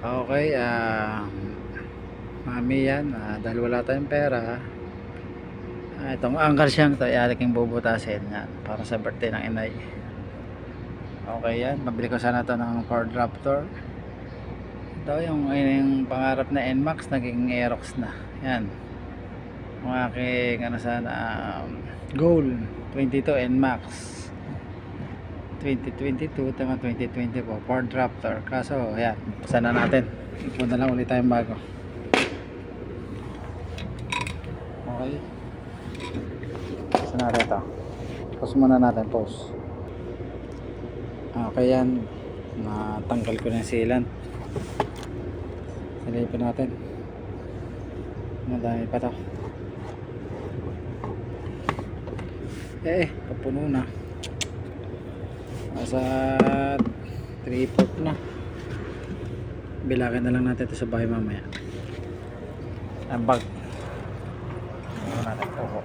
Okay, mami yan, dahil wala tayong pera, itong angkar siyang ito, ialiking bubutasin yan, para sa birthday ng inay. Okay yan, pabili ko sana ito ng Ford Raptor. Ito yung pangarap na NMAX, naging Aerox na. Yan, yung aking sana, goal, 22 NMAX. 2022 tama 2024 Ford Raptor, kaso ayan, sana natin ipon na lang ulit tayong bago. Okay, sana natin ito, pause muna natin, pause. Okay yan, natanggal ko na yung sealant, silipin natin, madami pa to, papuno na, nasa 3/4 na. Bilangin na lang natin ito sa bahay mamaya. Ang bag natin po.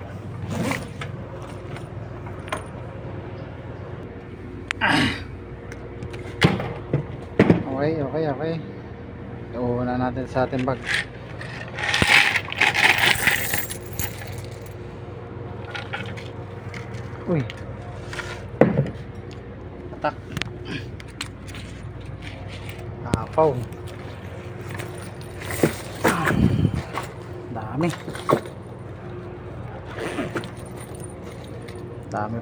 Okay. Uuna natin sa ating bag. Uy, atak, apaw, dami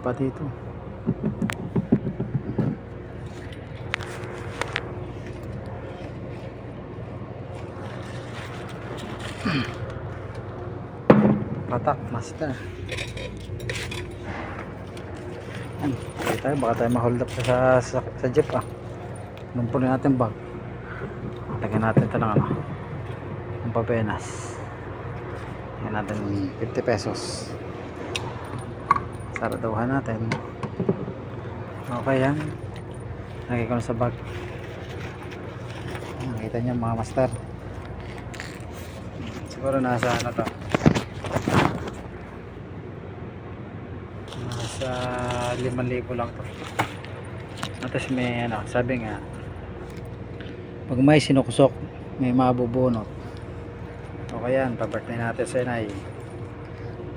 pa dito. Patak master. Hindi tayo, baka tayo ma-hold up sa jeep. Lumpunin natin bag, lagyan natin ito ng ng papenas. Lagyan natin 50 pesos, saraduhan natin. Okay yan, lagay ko na sa bag. Nakita niyo mga master, siguro nasa ano to, nasa 5,000 lang to. Tapos may sabi nga, pag may sinukusok may mabubunot. Okay yan, pa-birthday natin sa inay.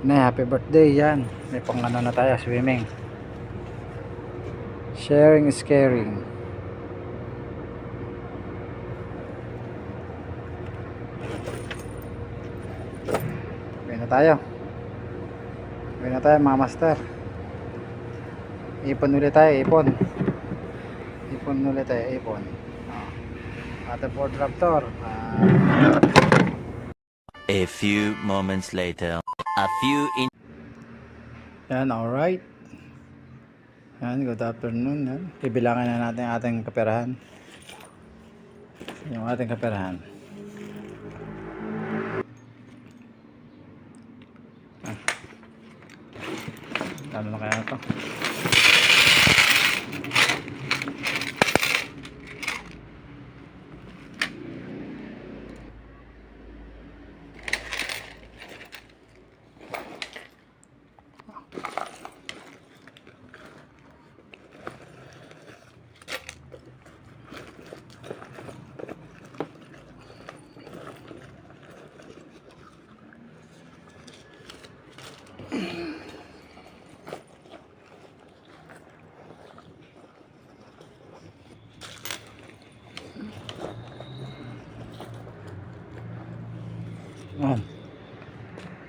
Inay, happy birthday. Yan, may pang na tayo, swimming. Sharing is caring. Uwi na tayo mga master. Ipon ulit tayo, ipon ulit tayo, ipon. Ating Ford Raptor. A few moments later. Yan, alright. Yan, good afternoon. Yan. Ibilangan na natin ating kaperahan. Yung ating kaperahan. Ano na kaya ito?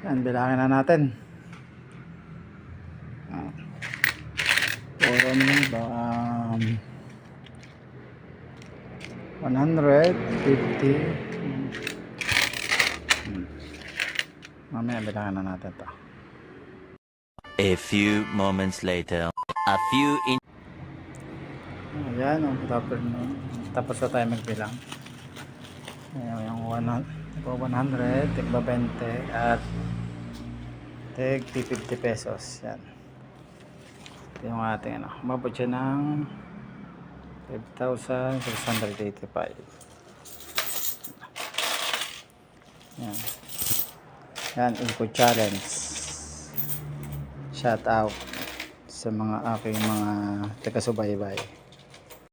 Yan, bilangin na natin. Puro naman ba 150. Mamaya bilangin na natin to. A few moments later. Ayan, tapos na tayo magbilang. Ayan, yung 100, tigba 20 at tig 50 pesos. Yan, yung ating umabot siya ng 5,685. Yan, Eco Challenge. Shout out sa mga aking mga taga-subaybay.